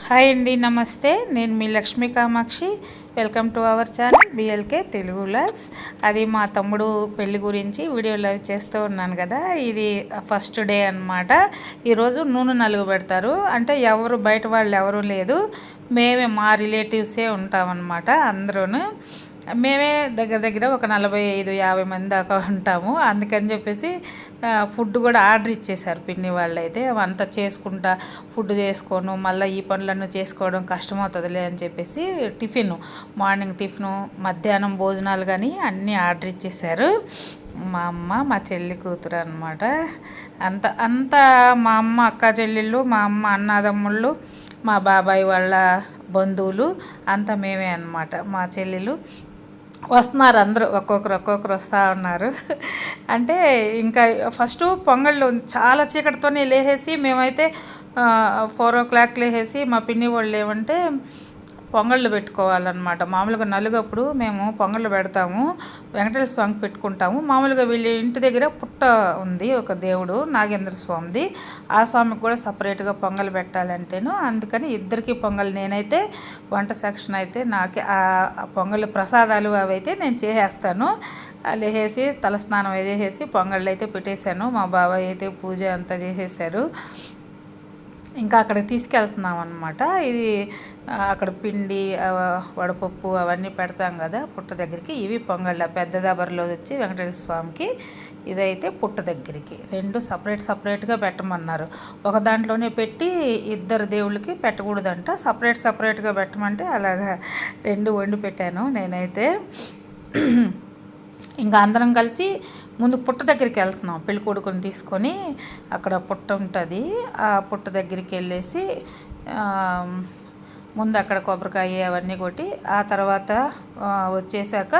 Hi అండి, నమస్తే. నేను మీ Lakshmi Kamakshi. Welcome to our channel BLK Telugu vlogs. అది మా తమ్ముడు పెళ్లి గురించి వీడియో లైవ్ చేస్తూ ఉన్నాను కదా. ఇది ఫస్ట్ డే అన్నమాట. ఈరోజు నూనె నలుగు పెడతారు. అంటే ఎవరు బయట వాళ్ళు ఎవరు లేదు, మేమే మా రిలేటివ్సే ఉంటామన్నమాట. అందరూను మేమే దగ్గర దగ్గర ఒక 45-50 మంది దాకా ఉంటాము. అందుకని చెప్పేసి ఫుడ్ కూడా ఆర్డర్ ఇచ్చేసారు పిన్ని వాళ్ళు. అయితే అంతా చేసుకుంటా ఫుడ్ చేసుకోను, మళ్ళీ ఈ పనులన్నీ చేసుకోవడం కష్టమవుతుందిలే అని చెప్పేసి మార్నింగ్ టిఫిను, మధ్యాహ్నం భోజనాలు కానీ అన్నీ ఆర్డర్ ఇచ్చేసారు. మా అమ్మ మా చెల్లి కూతురు అనమాట. అంతా మా అమ్మ అక్క చెల్లెళ్ళు, మా అమ్మ అన్నదమ్ముళ్ళు, మా బాబాయ్ వాళ్ళ బంధువులు అంతా మేమే అన్నమాట. మా చెల్లెలు వస్తున్నారు, అందరూ ఒక్కొక్కరు వస్తూ ఉన్నారు. అంటే ఇంకా ఫస్ట్ పొంగళ్ళు చాలా చీకటితోనే లేసేసి మేమైతే 4 o'clock లేసేసి మా పిన్ని వాళ్ళు ఏమంటే పొంగళ్ళు పెట్టుకోవాలన్నమాట. మామూలుగా నలుగప్పుడు మేము పొంగళ్ళు పెడతాము, వెంకటేశ్వర స్వామికి పెట్టుకుంటాము. మామూలుగా వీళ్ళ ఇంటి దగ్గర పుట్ట ఉంది, ఒక దేవుడు నాగేంద్ర స్వామిది. ఆ స్వామికి కూడా సపరేట్గా పొంగల్ పెట్టాలంటేను, అందుకని ఇద్దరికి పొంగల్. నేనైతే వంట సెక్షన్ అయితే నాకే ఆ పొంగల్ ప్రసాదాలు అవి అయితే నేను చేసేస్తాను. లేసేసి తలస్నానం వేసేసి పొంగళ్ళు అయితే పెట్టేశాను. మా బాబాయ్ అయితే పూజ అంతా చేసేసారు. ఇంకా అక్కడికి తీసుకెళ్తున్నాం అనమాట. ఇది అక్కడ పిండి వడపప్పు అవన్నీ పెడతాం కదా పుట్ట దగ్గరికి. ఇవి పొంగళ్ళ పెద్ద దబర్లో వచ్చి వెంకటేశ్వర స్వామికి, ఇదైతే పుట్ట దగ్గరికి. రెండు సపరేట్గా పెట్టమన్నారు. ఒక దాంట్లోనే పెట్టి ఇద్దరు దేవుళ్ళకి పెట్టకూడదంట, సపరేట్గా పెట్టమంటే అలాగా 2 వండి పెట్టాను నేనైతే. ఇంకా అందరం కలిసి ముందు పుట్ట దగ్గరికి వెళ్తున్నాం. పెళ్లి కొడుకుని తీసుకొని అక్కడ పుట్ట ఉంటుంది, ఆ పుట్ట దగ్గరికి వెళ్ళేసి ముందు అక్కడ కొబ్బరికాయ అవన్నీ కొట్టి ఆ తర్వాత వచ్చేసాక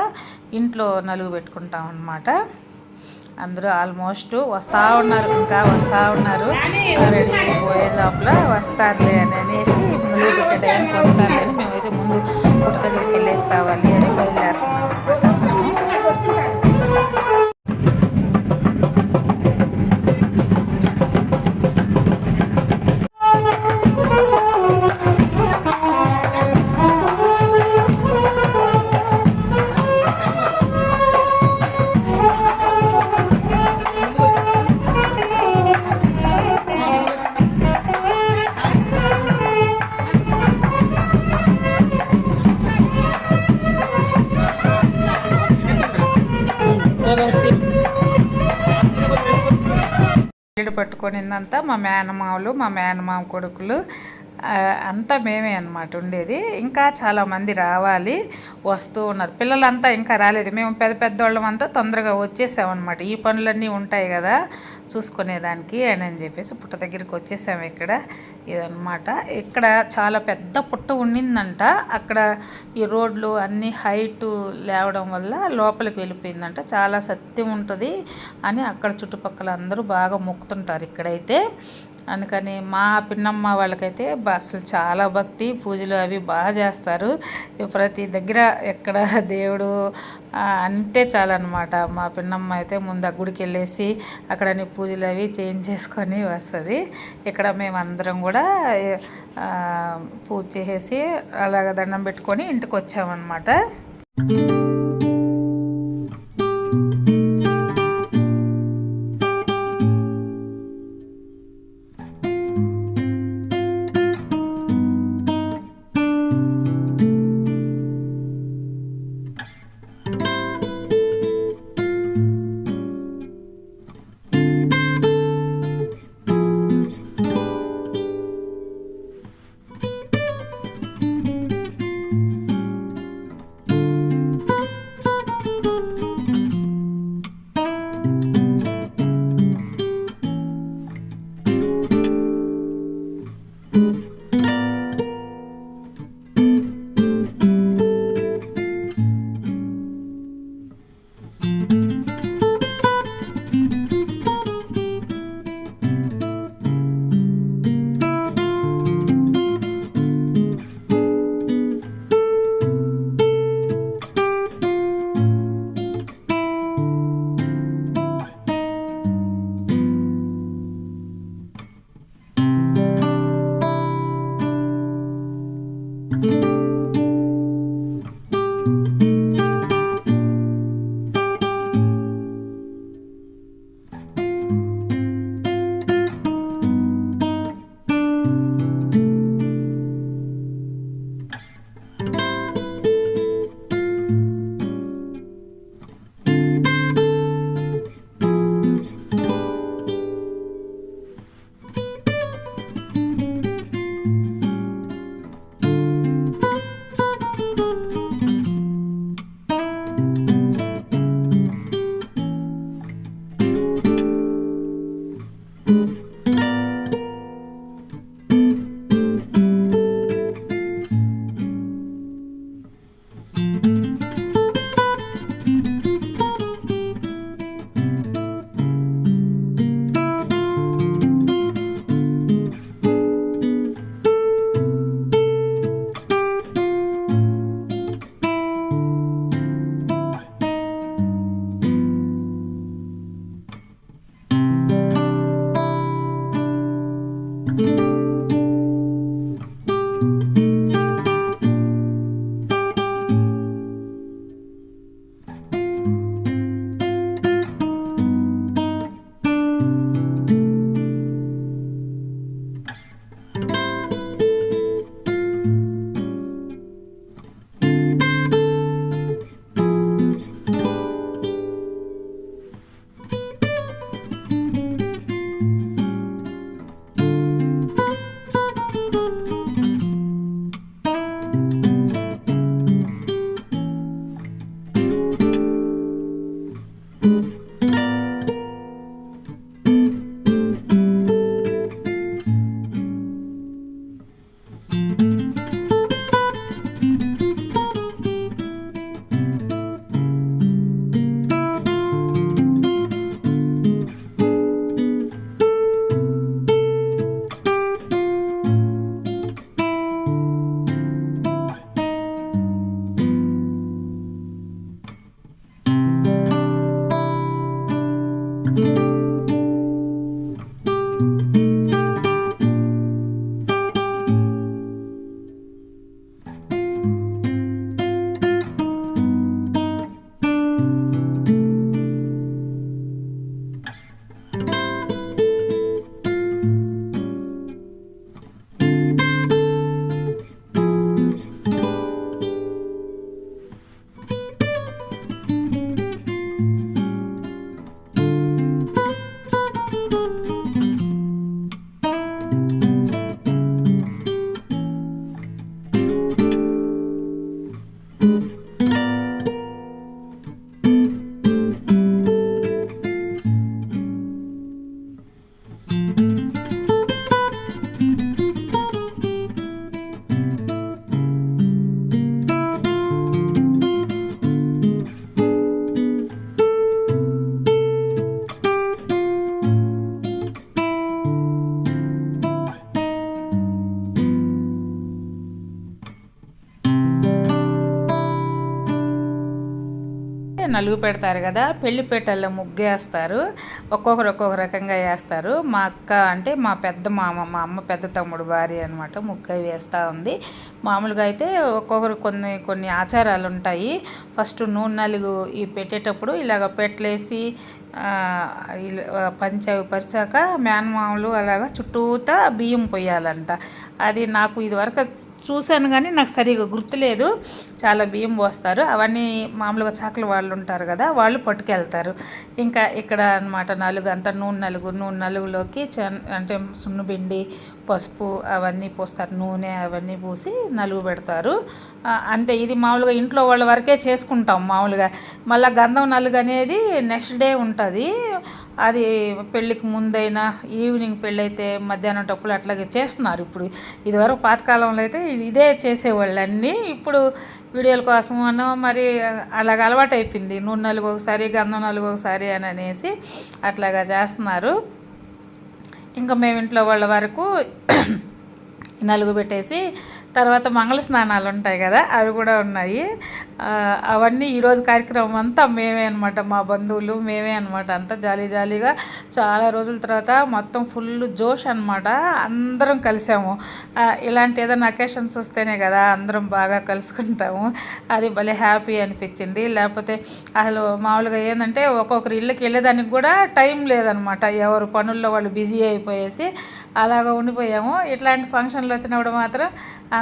ఇంట్లో నలుగు పెట్టుకుంటాం అన్నమాట. అందరూ ఆల్మోస్ట్ వస్తూ ఉన్నారు, ఇంకా వస్తూ ఉన్నారు. రెడీ పోయే లోపల వస్తారులే అని అనేసి నలుగు పెట్టే టైంకి వస్తారులే అని మేమైతే ముందు పుట్ట దగ్గరికి వెళ్ళేసి రావాలి అని బయలుదేరుతున్నాం అనమాట. పట్టుకొనిందంతా మా మేనమామలు, మా మేనమామ కొడుకులు అంతా మేమే అన్నమాట ఉండేది. ఇంకా చాలామంది రావాలి, వస్తూ ఉన్నారు. పిల్లలంతా ఇంకా రాలేదు. మేము పెద్దవాళ్ళం అంతా తొందరగా వచ్చేసామన్నమాట. ఈ పనులన్నీ ఉంటాయి కదా చూసుకునేదానికి అని చెప్పేసి పుట్ట దగ్గరికి వచ్చేసాము. ఇక్కడ ఇదన్నమాట. ఇక్కడ చాలా పెద్ద పుట్ట ఉండిందంట. అక్కడ ఈ రోడ్లు అన్నీ హైటు లేవడం వల్ల లోపలికి వెళ్ళిపోయిందంట. చాలా సత్యం ఉంటుంది అని అక్కడ చుట్టుపక్కల అందరూ బాగా మొక్కుతుంటారు ఇక్కడైతే. అందుకని మా పిన్నమ్మ వాళ్ళకైతే అసలు చాలా భక్తి, పూజలు అవి బాగా చేస్తారు. ప్రతి దగ్గర ఎక్కడ దేవుడు అంటే చాలన్నమాట. మా పిన్నమ్మ అయితే ముందు ఆ గుడికి వెళ్ళేసి అక్కడ పూజలు అవి చేసుకొని వస్తుంది. ఇక్కడ మేమందరం కూడా పూజ చేసేసి అలాగ దండం పెట్టుకొని ఇంటికి వచ్చామన్నమాట. నలుగు పెడతారు కదా, పెళ్లిపేటల్లో ముగ్గేస్తారు. ఒక్కొక్కరు ఒక్కొక్క రకంగా వేస్తారు. మా అక్క అంటే మా పెద్ద మామ, మా అమ్మ పెద్ద తమ్ముడు భార్య అనమాట, ముగ్గ వేస్తూ ఉంది. మామూలుగా అయితే ఒక్కొక్కరు కొన్ని కొన్ని ఆచారాలు ఉంటాయి. ఫస్ట్ నూనె నలుగు ఈ పెట్టేటప్పుడు ఇలాగ పెట్టలేసి అవి పరిచాక మేనమామలు అలాగా చుట్టూతా బియ్యం పొయ్యాలంట. అది నాకు ఇదివరకు చూశాను కానీ నాకు సరిగా గుర్తులేదు. చాలా బియ్యం పోస్తారు. అవన్నీ మామూలుగా చాకలి వాళ్ళు ఉంటారు కదా, వాళ్ళు పట్టుకెళ్తారు. ఇంకా ఇక్కడ అనమాట నలుగు అంతా నూనె నలుగులోకి అంటే సున్నుపిండి, పసుపు అవన్నీ పోస్తారు. నూనె అవన్నీ పూసి నలుగు పెడతారు. అంతే. ఇది మామూలుగా ఇంట్లో వాళ్ళ వరకే చేసుకుంటాం మామూలుగా. మళ్ళీ గంధం నలుగు అనేది నెక్స్ట్ డే ఉంటుంది. అది పెళ్ళికి ముందైనా, ఈవినింగ్ పెళ్ళి అయితే మధ్యాహ్నం టప్పులు అట్లాగే చేస్తున్నారు ఇప్పుడు. ఇదివరకు పాతకాలంలో అయితే ఇదే చేసేవాళ్ళు అన్నీ. ఇప్పుడు వీడియోల కోసం అన్న మరి అలాగ అలవాటు అయిపోయింది. నూనె నలుగు ఒకసారి, గంధం నలుగు ఒకసారి అని అనేసి అట్లాగా చేస్తున్నారు. ఇంకా మేము ఇంట్లో వాళ్ళ వరకు నలుగు పెట్టేసి తర్వాత మంగళ స్నానాలు ఉంటాయి కదా, అవి కూడా ఉన్నాయి. అవన్నీ ఈరోజు కార్యక్రమం అంతా మేమే అనమాట, మా బంధువులు మేమే అనమాట. అంతా జాలీగా చాలా రోజుల తర్వాత మొత్తం ఫుల్ జోష్ అనమాట. అందరం కలిసాము. ఇలాంటి ఏదైనా అకేషన్స్ వస్తేనే కదా అందరం బాగా కలుసుకుంటాము. అది భలే హ్యాపీ అనిపించింది. లేకపోతే అసలు మామూలుగా ఏంటంటే ఒక్కొక్కరు ఇళ్ళకి వెళ్ళేదానికి కూడా టైం లేదనమాట. ఎవరు పనుల్లో వాళ్ళు బిజీ అయిపోయేసి అలాగ ఉండిపోయాము. ఇట్లాంటి ఫంక్షన్లు వచ్చినప్పుడు మాత్రం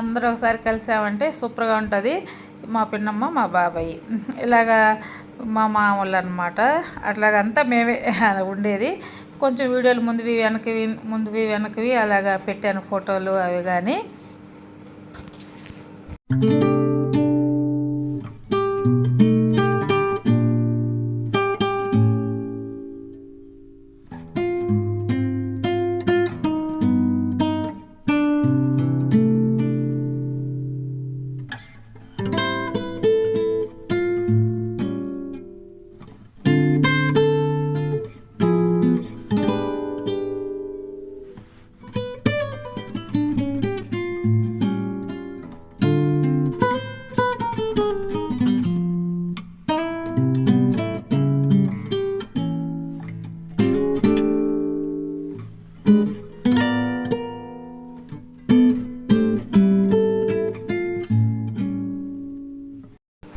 అందరూ ఒకసారి కలిసామంటే సూపర్గా ఉంటుంది. మా పిన్నమ్మ, మా బాబాయ్, ఇలాగా మా మామూలు అనమాట. అట్లాగంతా మేమే ఉండేది. కొంచెం వీడియోలు ముందువి వెనకవి అలాగా పెట్టాను, ఫోటోలు అవి కానీ.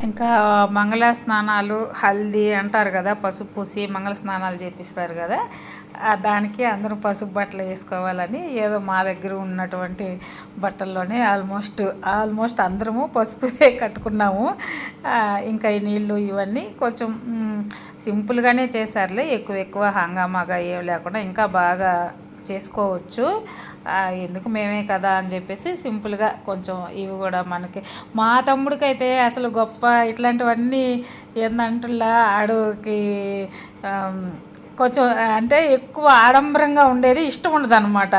ఇంకా మంగళ స్నానాలు, హల్దీ అంటారు కదా, పసుపు పూసి మంగళ స్నానాలు చేపిస్తారు కదా, దానికి అందరూ పసుపు బట్టలు వేసుకోవాలని ఏదో మా దగ్గర ఉన్నటువంటి బట్టల్లోనే ఆల్మోస్ట్ అందరము పసుపు కట్టుకున్నాము. ఇంకా ఈ నీళ్ళు ఇవన్నీ కొంచెం సింపుల్గానే చేశారులే, ఎక్కువ హంగామాగా ఏం లేకుండా ఇంకా బాగా చేసుకోవచ్చు. ఎందుకు మేమే కదా అని చెప్పేసి సింపుల్గా కొంచెం ఇవి కూడా మనకి. మా తమ్ముడికైతే అసలు గొప్ప ఇట్లాంటివన్నీ ఏందంటులా ఆడుకి కొంచెం అంటే ఎక్కువ ఆడంబరంగా ఉండేది ఇష్టం ఉండదు అనమాట.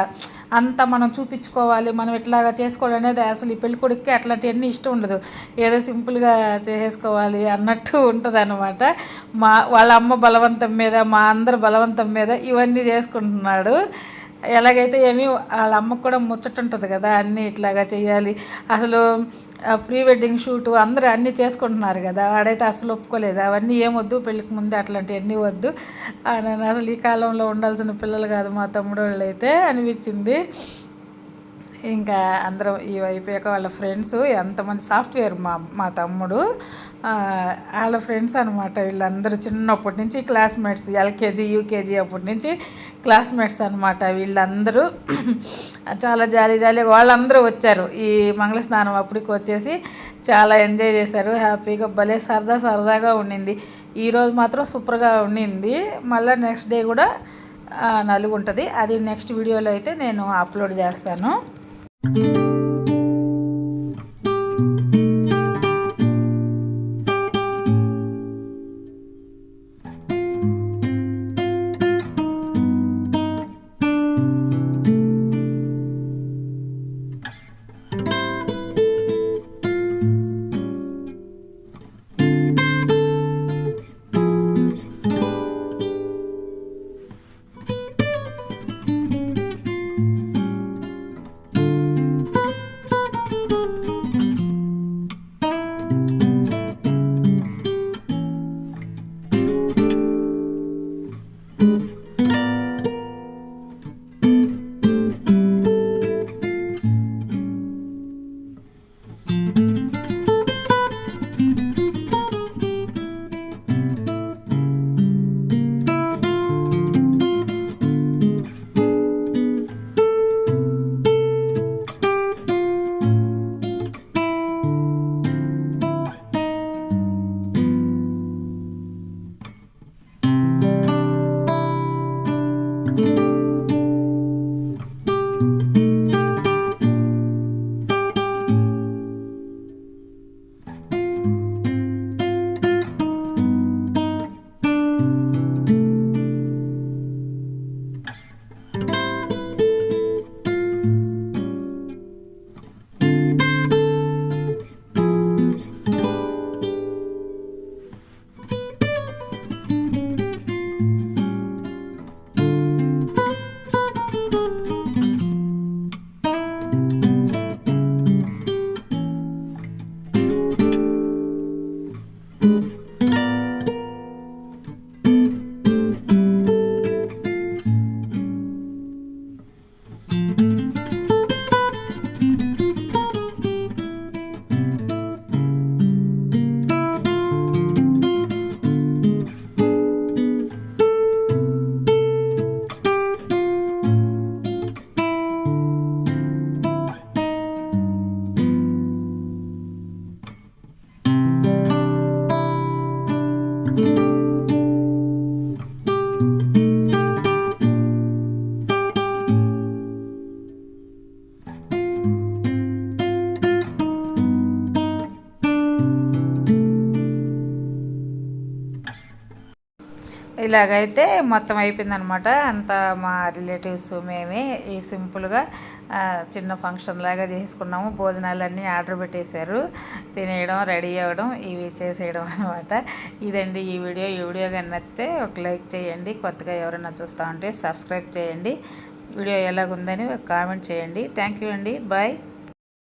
అంతా మనం చూపించుకోవాలి, మనం ఇట్లాగా చేసుకోవాలి అనేది అసలు ఈ పెళ్ళికొడుకుకి అట్లాంటివన్నీ ఇష్టం ఉండదు. ఏదో సింపుల్గా చేసుకోవాలి అన్నట్టు ఉంటుంది అనమాట. వాళ్ళ అమ్మ బలవంతం మీద, మా అందరి బలవంతం మీద ఇవన్నీ చేసుకుంటున్నాడు. ఎలాగైతే ఏమి వాళ్ళ అమ్మకు కూడా ముచ్చట ఉంటుంది కదా, అన్నీ ఇట్లాగా చేయాలి. అసలు ప్రీ వెడ్డింగ్ షూటు అందరూ అన్నీ చేసుకుంటున్నారు కదా, వాడైతే అసలు ఒప్పుకోలేదు. అవన్నీ ఏమొద్దు, పెళ్ళికి ముందే అట్లాంటివన్నీ వద్దు, నేను అసలు ఈ కాలంలో ఉండాల్సిన పిల్లలు కాదు మా తమ్ముడు వాళ్ళు అయితే అనిపించింది. ఇంకా అందరం ఇవి అయిపోయాక వాళ్ళ ఫ్రెండ్స్ ఎంతమంది సాఫ్ట్వేర్ మా తమ్ముడు వాళ్ళ ఫ్రెండ్స్ అనమాట. వీళ్ళందరూ చిన్నప్పటి నుంచి క్లాస్మేట్స్, ఎల్కేజీ యూకేజీ అప్పటి నుంచి క్లాస్మేట్స్ అనమాట. వీళ్ళందరూ చాలా జాలీగా వాళ్ళందరూ వచ్చారు. ఈ మంగళస్నానం అప్పటికి వచ్చేసి చాలా ఎంజాయ్ చేశారు, హ్యాపీగా భలే సరదాగా ఉండింది. ఈరోజు మాత్రం సూపర్గా ఉండింది. మళ్ళీ నెక్స్ట్ డే కూడా నలుగు ఉంటుంది. అది నెక్స్ట్ వీడియోలో అయితే నేను అప్లోడ్ చేస్తాను. ఇలాగైతే మొత్తం అయిపోయిందనమాట. అంతా మా రిలేటివ్స్ మేమే ఈ సింపుల్గా చిన్న ఫంక్షన్ లాగా చేసుకున్నాము. భోజనాలన్నీ ఆర్డర్ పెట్టేశారు, తినేయడం, రెడీ అవ్వడం, ఇవి చేసేయడం అనమాట. ఇదండి ఈ వీడియో కానీ నచ్చితే ఒక లైక్ చేయండి. కొత్తగా ఎవరైనా చూస్తూ ఉంటే సబ్స్క్రైబ్ చేయండి. వీడియో ఎలాగుందని ఒక కామెంట్ చేయండి. థ్యాంక్ యూ అండి. బాయ్.